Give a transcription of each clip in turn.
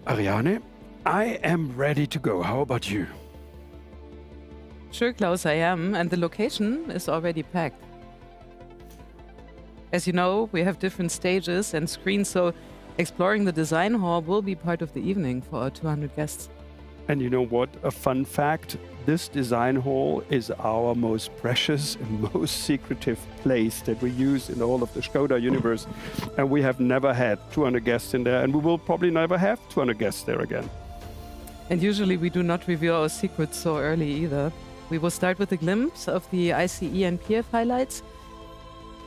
Ariane, I am ready to go. How about you? Sure, Klaus, I am, and the location is already packed. As you know, we have different stages and screens, so exploring the design hall will be part of the evening for our 200 guests. And you know what? A fun fact, this design hall is our most precious and most secretive place that we use in all of the Škoda universe. And we have never had 200 guests in there, and we will probably never have 200 guests there again. And usually we do not reveal our secrets so early either. We will start with a glimpse of the ICE and PF highlights.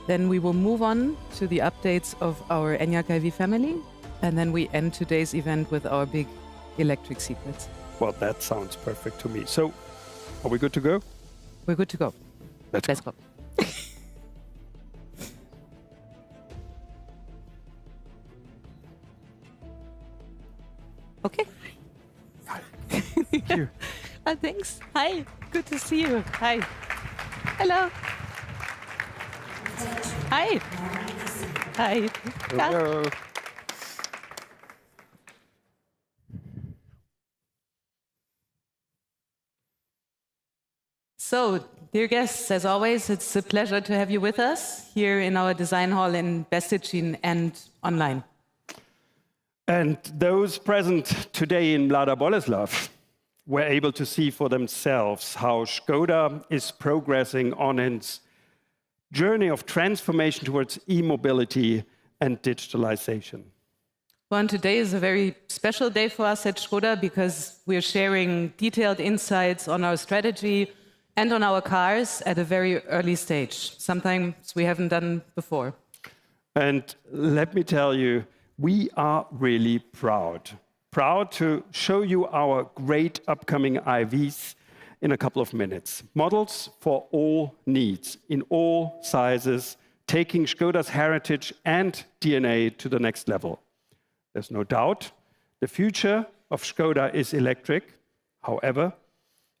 Then we will move on to the updates of our Enyaq IV family. And then we end today's event with our big electric secrets. Well, that sounds perfect to me. So, are we good to go? We're good to go. Let's go. Okay. Thank you. Thanks. Hi. Good to see you. Hi. Hello. Hi. Hi. Hello. So, dear guests, as always, it's a pleasure to have you with us here in our design hall in Besticin and online. And those present today in Mlada Boleslav were able to see for themselves how Škoda is progressing on its journey of transformation towards e-mobility and digitalization. Well, and today is a very special day for us at Škoda because we're sharing detailed insights on our strategy and on our cars at a very early stage, sometimes we haven't done before. And let me tell you, we are really proud to show you our great upcoming IVs in a couple of minutes. Models for all needs, in all sizes, taking Škoda's heritage and DNA to the next level. There's no doubt the future of Škoda is electric. However,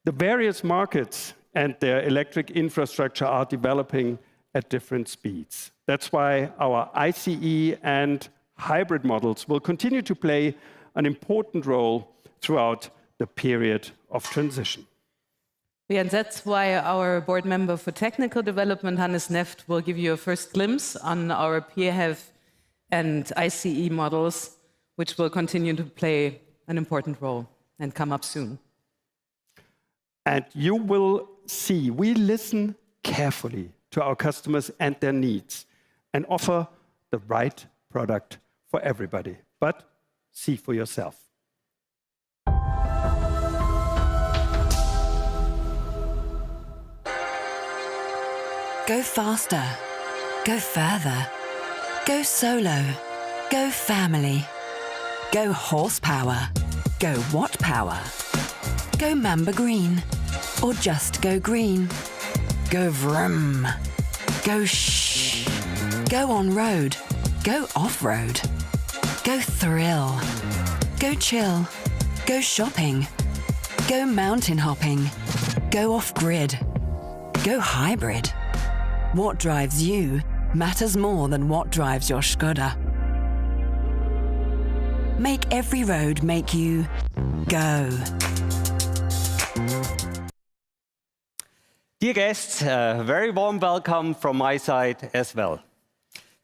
the various markets and their electric infrastructure are developing at different speeds. That's why our ICE and hybrid models will continue to play an important role throughout the period of transition. Yeah, and that's why our board member for technical development, Hannes Neft, will give you a first glimpse on our PHEV and ICE models, which will continue to play an important role and come up soon. And you will see, we listen carefully to our customers and their needs and offer the right product for everybody. But see for yourself. Go faster. Go further. Go solo. Go family. Go horsepower. Go watt power. Go Mamba Green. Or just go green. Go vroom. Go shh. Go on-road. Go off-road. Go thrill. Go chill. Go shopping. Go mountain hopping. Go off-grid. Go hybrid. What drives you matters more than what drives your Škoda. Make every road make you go. Dear guests, a very warm welcome from my side as well.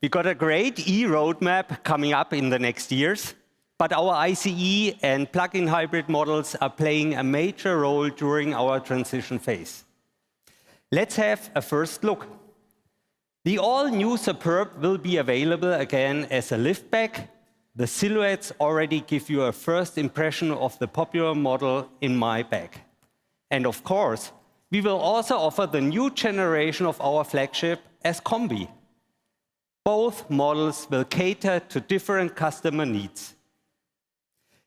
We got a great e-roadmap coming up in the next years, but our ICE and plug-in hybrid models are playing a major role during our transition phase. Let's have a first look. The all-new Superb will be available again as a liftback. The silhouettes already give you a first impression of the popular model in my bag. And of course, we will also offer the new generation of our flagship as Combi. Both models will cater to different customer needs.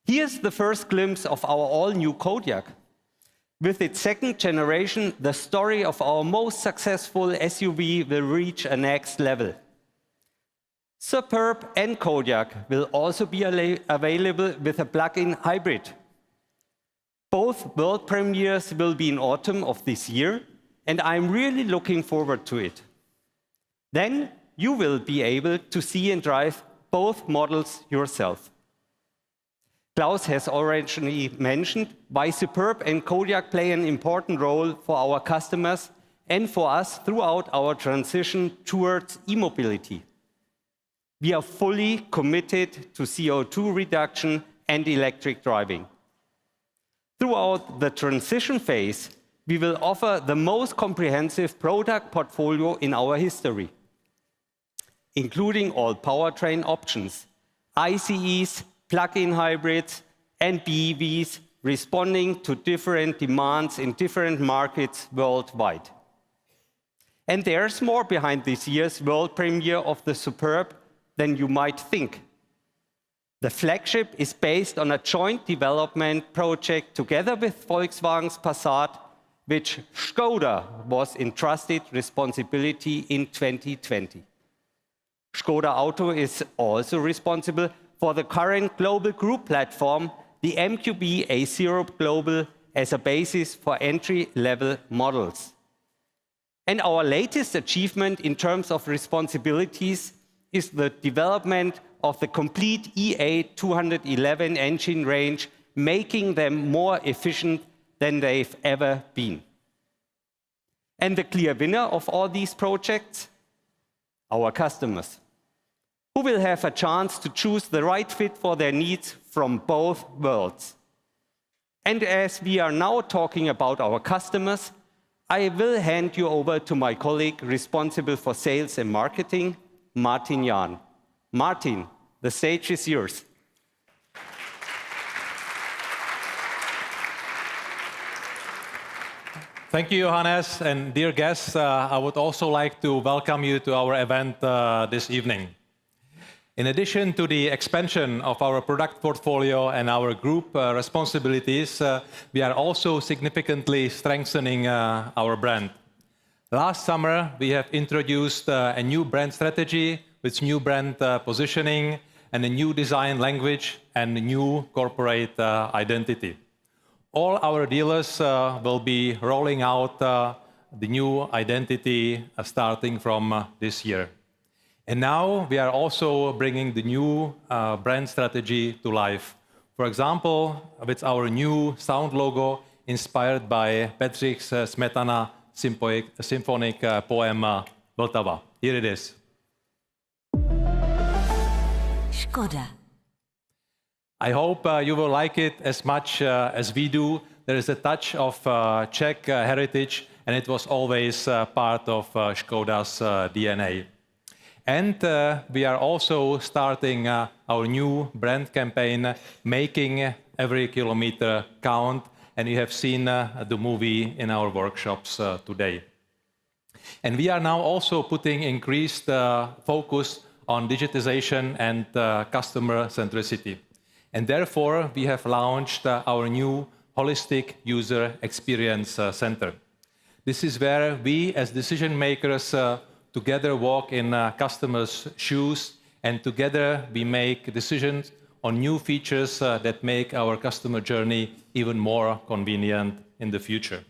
Here's the first glimpse of our all-new Kodiaq. With its second generation, the story of our most successful SUV will reach a next level. Superb and Kodiaq will also be available with a plug-in hybrid. Both world premieres will be in autumn of this year, and I'm really looking forward to it. Then you will be able to see and drive both models yourself. Klaus has already mentioned why Superb and Kodiaq play an important role for our customers and for us throughout our transition towards e-mobility. We are fully committed to CO2 reduction and electric driving. Throughout the transition phase, we will offer the most comprehensive product portfolio in our history, including all powertrain options, ICEs, plug-in hybrids, and BEVs, responding to different demands in different markets worldwide. And there's more behind this year's world premiere of the Superb than you might think. The flagship is based on a joint development project together with Volkswagen's Passat, which Škoda was entrusted responsibility in 2020. Škoda Auto is also responsible for the current global group platform, the MQB A0 Global, as a basis for entry-level models. And our latest achievement in terms of responsibilities is the development of the complete EA211 engine range, making them more efficient than they've ever been. And the clear winner of all these projects? Our customers, who will have a chance to choose the right fit for their needs from both worlds. And as we are now talking about our customers, I will hand you over to my colleague responsible for sales and marketing, Martin Jahn. Martin, the stage is yours. Thank you, Johannes, and dear guests, I would also like to welcome you to our event this evening. In addition to the expansion of our product portfolio and our group responsibilities, we are also significantly strengthening our brand. Last summer, we have introduced a new brand strategy with new brand positioning and a new design language and a new corporate identity. All our dealers will be rolling out the new identity starting from this year. And now we are also bringing the new brand strategy to life. For example, with our new sound logo inspired by Bedřich Smetana symphonic poem Vltava. Here it is. Škoda. I hope you will like it as much as we do. There is a touch of Czech heritage, and it was always part of Škoda's DNA. And we are also starting our new brand campaign, Making Every Kilometer Count, and you have seen the movie in our workshops today. And we are now also putting increased focus on digitization and customer centricity. And therefore, we have launched our new Holistic User Experience Center. This is where we, as decision makers, together walk in customers' shoes, and together we make decisions on new features that make our customer journey even more convenient in the future.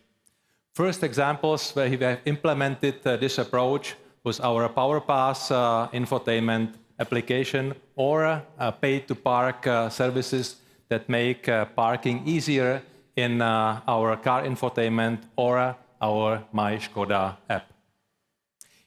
First examples where we have implemented this approach was our PowerPass infotainment application or pay-to-park services that make parking easier in our car infotainment or our My Škoda app.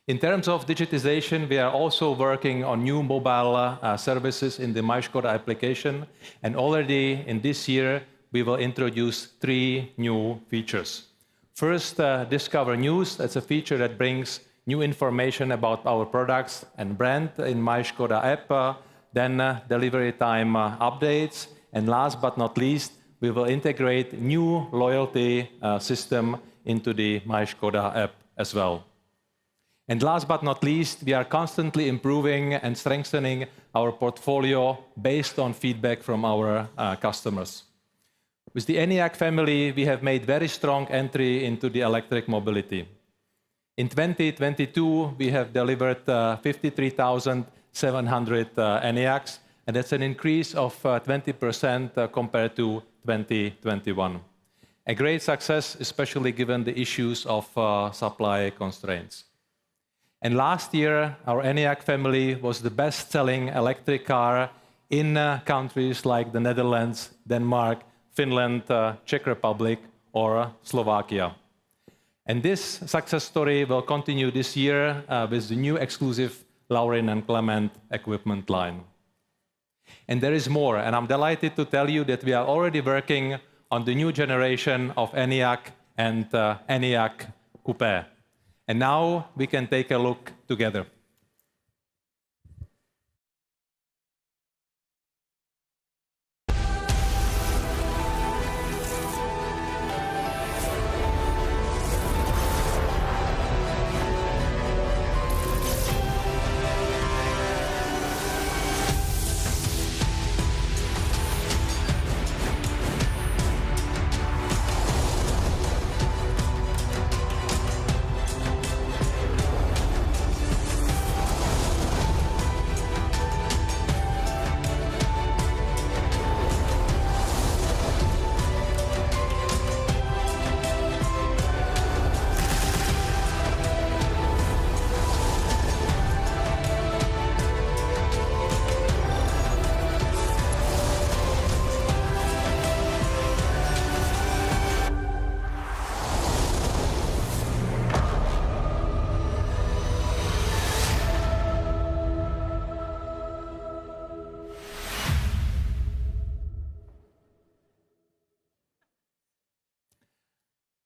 In terms of digitization, we are also working on new mobile services in the My Škoda application, and already in this year we will introduce 3 new features. First, Discover News. That's a feature that brings new information about our products and brand in My Škoda app, then delivery time updates, and last but not least, we will integrate new loyalty system into the My Škoda app as well. And last but not least, we are constantly improving and strengthening our portfolio based on feedback from our customers. With the Enyaq family, we have made very strong entry into the electric mobility. In 2022, we have delivered 53,700 Enyaqs, and that's an increase of 20% compared to 2021. A great success, especially given the issues of supply constraints. And last year, our Enyaq family was the best-selling electric car in countries like the Netherlands, Denmark, Finland, Czech Republic, or Slovakia. And this success story will continue this year with the new exclusive Laurin and Clement equipment line. And there is more, and I'm delighted to tell you that we are already working on the new generation of ENIAC and ENIAC Coupe. And now we can take a look together.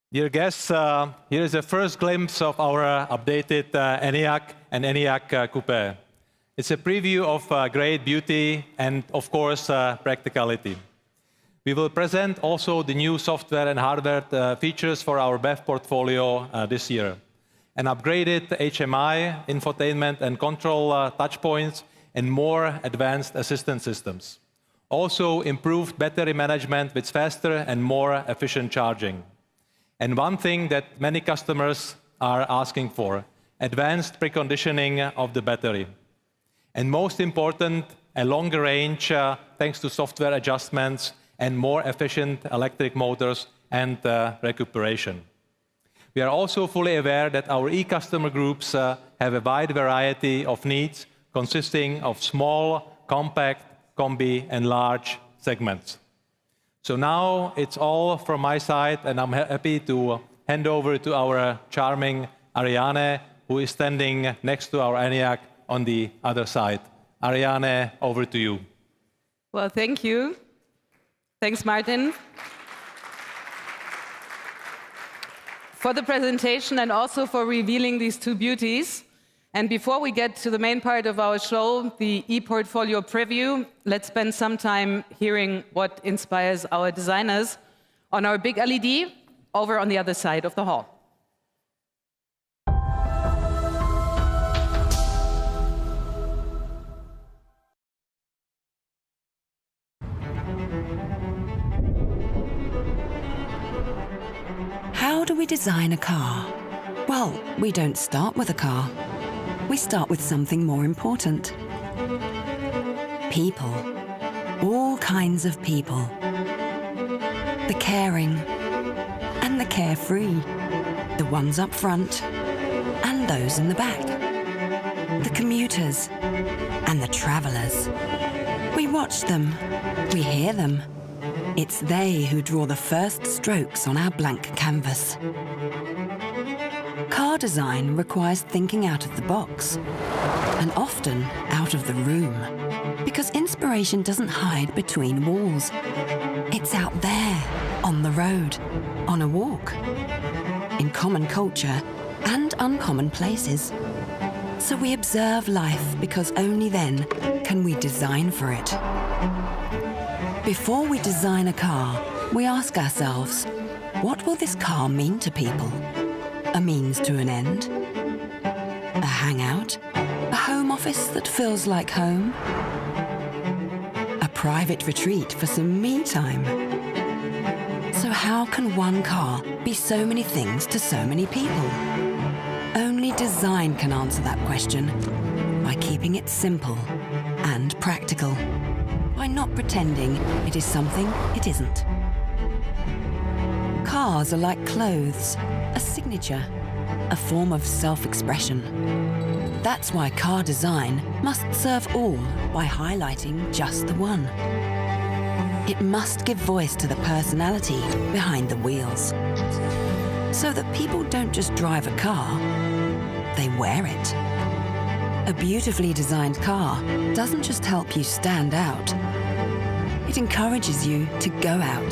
Dear guests, here is a first glimpse of our updated ENIAC and ENIAC Coupe. It's a preview of great beauty and, of course, practicality. We will present also the new software and hardware features for our BEV portfolio this year. An upgraded HMI, infotainment and control touchpoints, and more advanced assistance systems. Also improved battery management with faster and more efficient charging. And one thing that many customers are asking for, advanced preconditioning of the battery. And most important, a longer range thanks to software adjustments and more efficient electric motors and recuperation. We are also fully aware that our e-customer groups have a wide variety of needs consisting of small, compact, combi and large segments. So now it's all from my side, and I'm happy to hand over to our charming Ariane, who is standing next to our ENIAC on the other side. Ariane, over to you. Well, thank you. Thanks, Martin, for the presentation and also for revealing these two beauties. And before we get to the main part of our show, the e-portfolio preview, let's spend some time hearing what inspires our designers on our big LED over on the other side of the hall. How do we design a car? Well, we don't start with a car. We start with something more important. People. All kinds of people. The caring and the carefree. The ones up front and those in the back. The commuters and the travelers. We watch them. We hear them. It's they who draw the first strokes on our blank canvas. Car design requires thinking out of the box, and often out of the room, because inspiration doesn't hide between walls. It's out there, on the road, on a walk, in common culture and uncommon places. So we observe life because only then can we design for it. Before we design a car, we ask ourselves, what will this car mean to people? A means to an end? A hangout? A home office that feels like home? A private retreat for some me time? So how can one car be so many things to so many people? Only design can answer that question by keeping it simple and practical, by not pretending it is something it isn't. Cars are like clothes, a signature, a form of self-expression. That's why car design must serve all by highlighting just the one. It must give voice to the personality behind the wheels, so that people don't just drive a car, they wear it. A beautifully designed car doesn't just help you stand out, it encourages you to go out.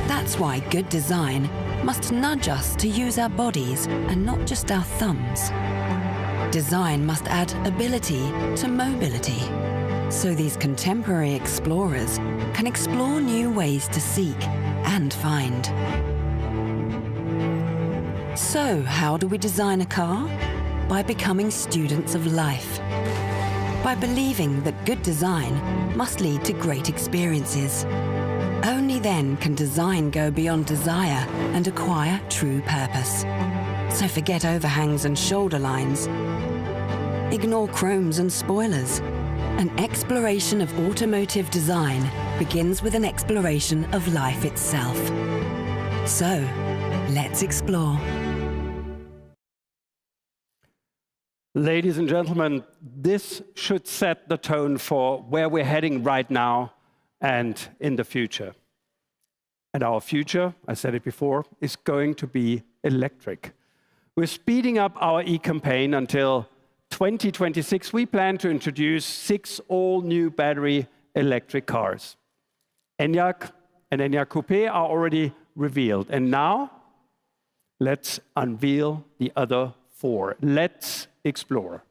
That's why good design must nudge us to use our bodies and not just our thumbs. Design must add ability to mobility, so these contemporary explorers can explore new ways to seek and find. So, how do we design a car? By becoming students of life. By believing that good design must lead to great experiences. Only then can design go beyond desire and acquire true purpose. So forget overhangs and shoulder lines. Ignore chromes and spoilers. An exploration of automotive design begins with an exploration of life itself. So, let's explore. Ladies and gentlemen, this should set the tone for where we're heading right now and in the future. And our future, I said it before, is going to be electric. We're speeding up our e-campaign until 2026. We plan to introduce 6 all-new battery electric cars. Enyaq and Enyaq Coupe are already revealed. And now, let's unveil the other 4. Let's explore.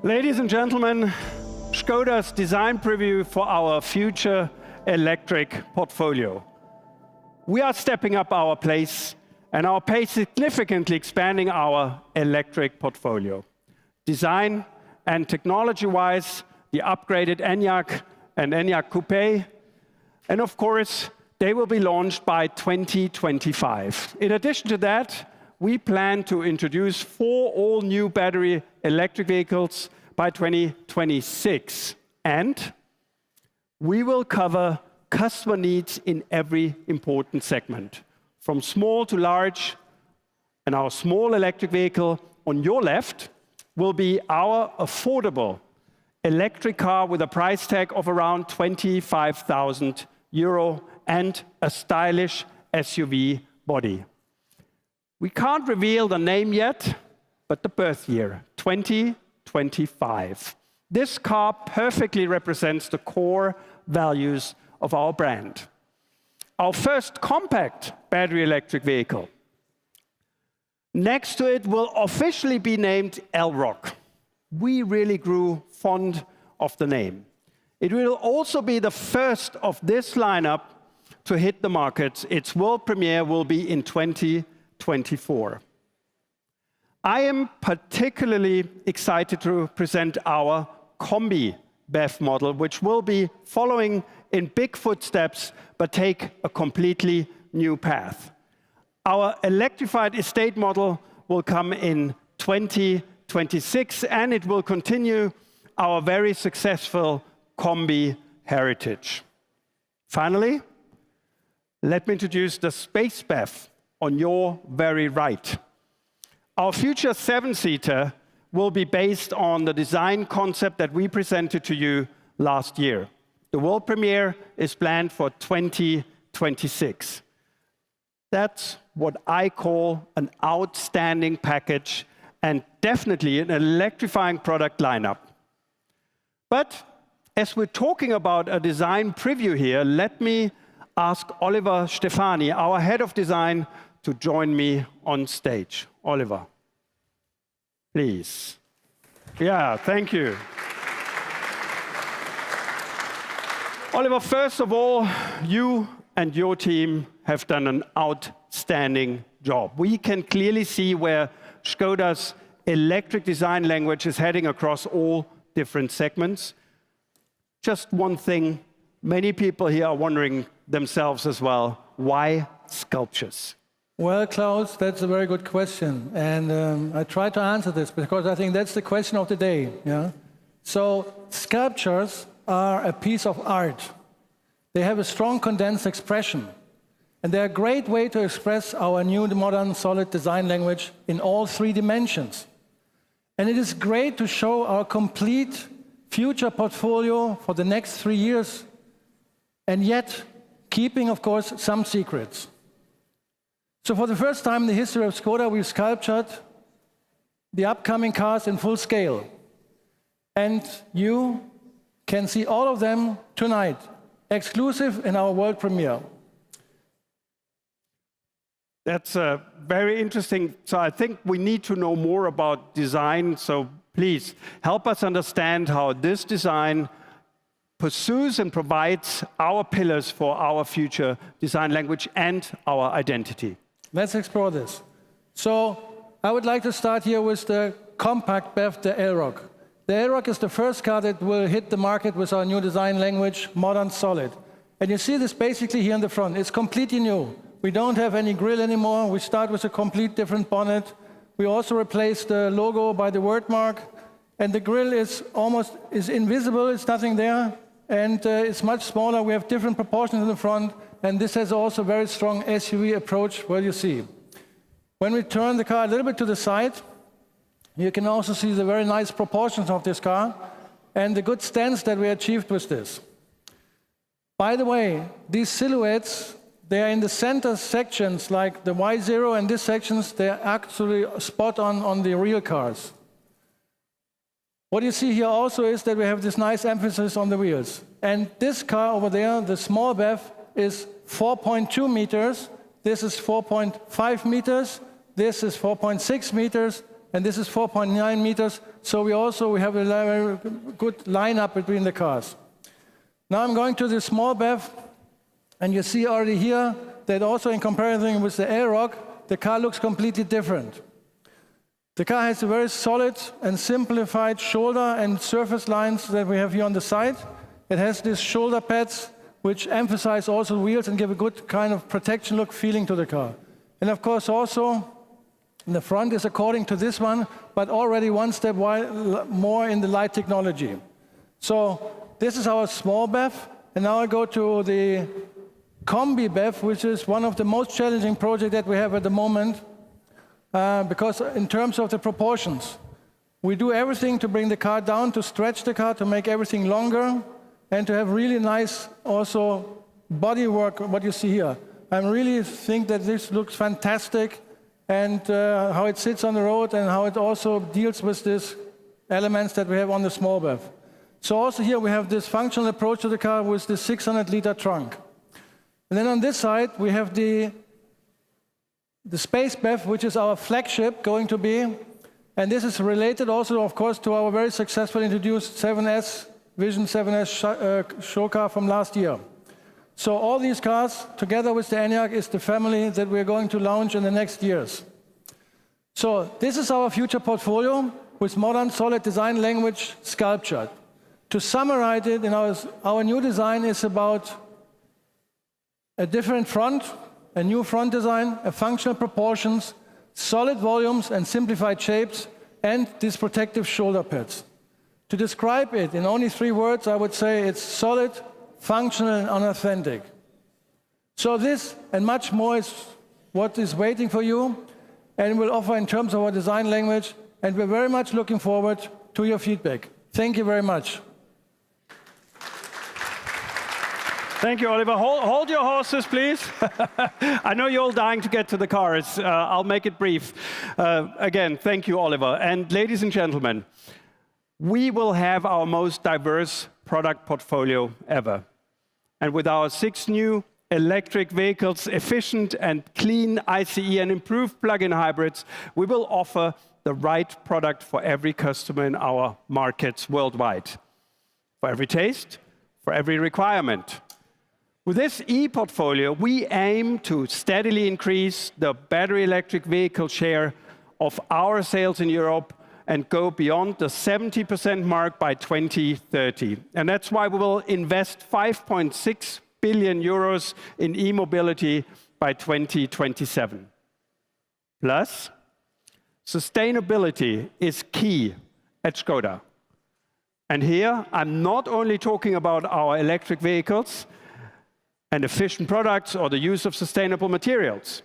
Ladies and gentlemen, Škoda's design preview for our future electric portfolio. We are stepping up our pace and our pace significantly expanding our electric portfolio. Design and technology-wise, the upgraded Enyaq and Enyaq Coupe, and of course, they will be launched by 2025. In addition to that, we plan to introduce 4 all-new battery electric vehicles by 2026. And We will cover customer needs in every important segment, from small to large, and our small electric vehicle on your left will be our affordable electric car with a price tag of around 25,000 euro and a stylish SUV body. We can't reveal the name yet, but the birth year, 2025. This car perfectly represents the core values of our brand. Our first compact battery electric vehicle. Next to it will officially be named Elrock. We really grew fond of the name. It will also be the first of this lineup to hit the market. Its world premiere will be in 2024. I am particularly excited to present our Combi BEV model, which will be following in big footsteps, but take a completely new path. Our electrified estate model will come in 2026, and it will continue our very successful Combi heritage. Finally, let me introduce the Space BEV on your very right. Our future seven-seater will be based on the design concept that we presented to you last year. The world premiere is planned for 2026. That's what I call an outstanding package and definitely an electrifying product lineup. But as we're talking about a design preview here, let me ask Oliver Stefani, our head of design, to join me on stage. Oliver, please. Yeah, thank you. Oliver, first of all, you and your team have done an outstanding job. We can clearly see where Škoda's electric design language is heading across all different segments. Just one thing, many people here are wondering themselves as well, why sculptures? Well, Klaus, that's a very good question. And I try to answer this because I think that's the question of the day. Yeah? So sculptures are a piece of art. They have a strong condensed expression. And they're a great way to express our new modern solid design language in all three dimensions. And it is great to show our complete future portfolio for the next 3 years, and yet keeping, of course, some secrets. So for the first time in the history of Škoda, we've sculptured the upcoming cars in full scale. And you can see all of them tonight, exclusive in our world premiere. That's very interesting. So I think we need to know more about design. So please help us understand how this design pursues and provides our pillars for our future design language and our identity. Let's explore this. So I would like to start here with the compact BEV, the Elrock. The Elrock is the first car that will hit the market with our new design language, modern solid. And you see this basically here in the front. It's completely new. We don't have any grille anymore. We start with a complete different bonnet. We also replaced the logo by the word mark. And the grille is almost invisible. It's nothing there. And it's much smaller. We have different proportions in the front. And this has also a very strong SUV approach, well, you see. When we turn the car a little bit to the side, you can also see the very nice proportions of this car and the good stance that we achieved with this. By the way, these silhouettes, they are in the center sections, like the Y0 and these sections, they are actually spot on the real cars. What you see here also is that we have this nice emphasis on the wheels. And this car over there, the small BEV, is 4.2 meters. This is 4.5 meters. This is 4.6 meters. And this is 4.9 meters. So we have a very good lineup between the cars. Now I'm going to the small BEV. And you see already here that also in comparison with the Elrock, the car looks completely different. The car has a very solid and simplified shoulder and surface lines that we have here on the side. It has these shoulder pads which emphasize also wheels and give a good kind of protection look feeling to the car. And of course also in the front is according to this one, but already one step more in the light technology. So this is our small BEV. And now I go to the Combi BEV, which is one of the most challenging projects that we have at the moment, because in terms of the proportions, we do everything to bring the car down, to stretch the car, to make everything longer, and to have really nice also bodywork, what you see here. I really think that this looks fantastic, and how it sits on the road and how it also deals with these elements that we have on the small BEV. So also here we have this functional approach to the car with the 600-liter trunk. And then on this side we have the Space BEV, which is our flagship going to be. And this is related also, of course, to our very successful introduced 7S, Vision 7S show car from last year. So all these cars, together with the Enyaq, is the family that we're going to launch in the next years. So this is our future portfolio with modern, solid design language sculptured. To summarize it, our new design is about a different front, a new front design, a functional proportions, solid volumes and simplified shapes, and these protective shoulder pads. To describe it in only 3 words, I would say it's solid, functional, and unauthentic. So this and much more is what is waiting for you, and we'll offer in terms of our design language, and we're very much looking forward to your feedback. Thank you very much. Thank you, Oliver. Hold your horses, please. I know you're all dying to get to the cars. I'll make it brief. Again, thank you, Oliver. And ladies and gentlemen, we will have our most diverse product portfolio ever. And with our 6 new electric vehicles, efficient and clean ICE and improved plug-in hybrids, we will offer the right product for every customer in our markets worldwide. For every taste, for every requirement. With this e-portfolio, we aim to steadily increase the battery electric vehicle share of our sales in Europe and go beyond the 70% mark by 2030. And that's why we will invest 5.6 billion euros in e-mobility by 2027. Plus, sustainability is key at Škoda. And here, I'm not only talking about our electric vehicles and efficient products or the use of sustainable materials.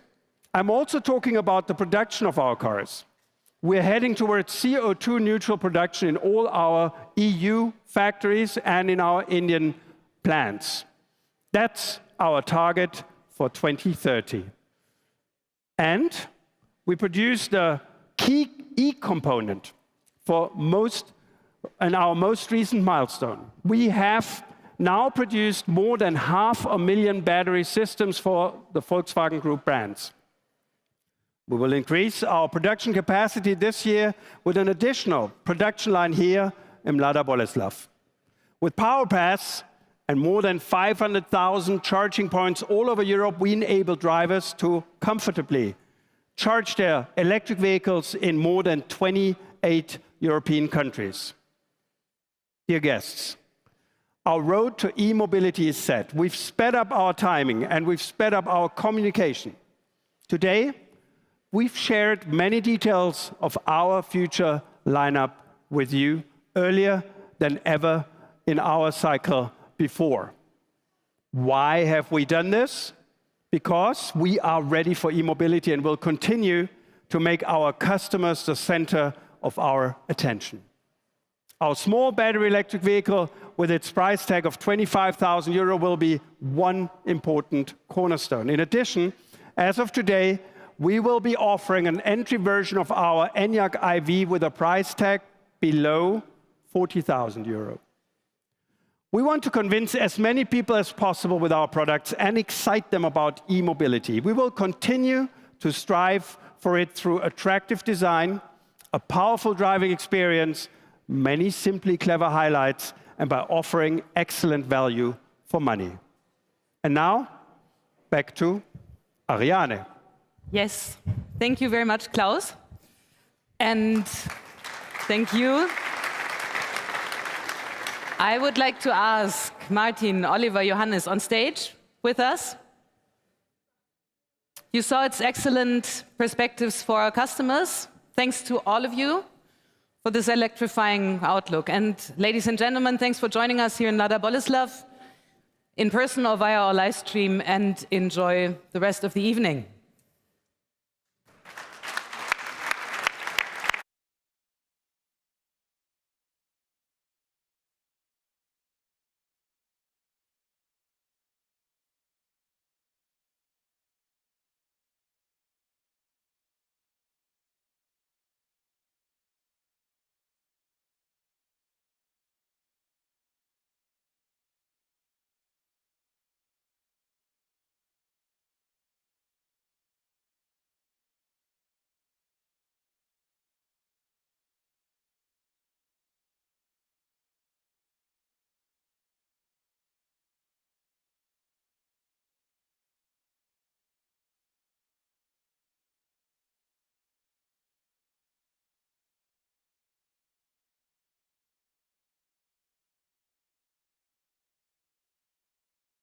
I'm also talking about the production of our cars. We're heading towards CO2 neutral production in all our EU factories and in our Indian plants. That's our target for 2030. And we produced a key e-component for our most recent milestone. We have now produced more than 500,000 battery systems for the Volkswagen Group brands. We will increase our production capacity this year with an additional production line here in Mladá Boleslav. With PowerPass and more than 500,000 charging points all over Europe, we enable drivers to comfortably charge their electric vehicles in more than 28 European countries. Dear guests, our road to e-mobility is set. We've sped up our timing and we've sped up our communication. Today, we've shared many details of our future lineup with you earlier than ever in our cycle before. Why have we done this? Because we are ready for e-mobility and will continue to make our customers the center of our attention. Our small battery electric vehicle with its price tag of 25,000 euro will be one important cornerstone. In addition, as of today, we will be offering an entry version of our Enyaq iV with a price tag below 40,000 euro. We want to convince as many people as possible with our products and excite them about e-mobility. We will continue to strive for it through attractive design, a powerful driving experience, many simply clever highlights, and by offering excellent value for money. And now, back to Ariane. Yes, thank you very much, Klaus. And thank you. I would like to ask Martin, Oliver, Johannes on stage with us. You saw its excellent perspectives for our customers. Thanks to all of you for this electrifying outlook. And ladies and gentlemen, thanks for joining us here in Mladá Boleslav. in person or via our live stream, and enjoy the rest of the evening.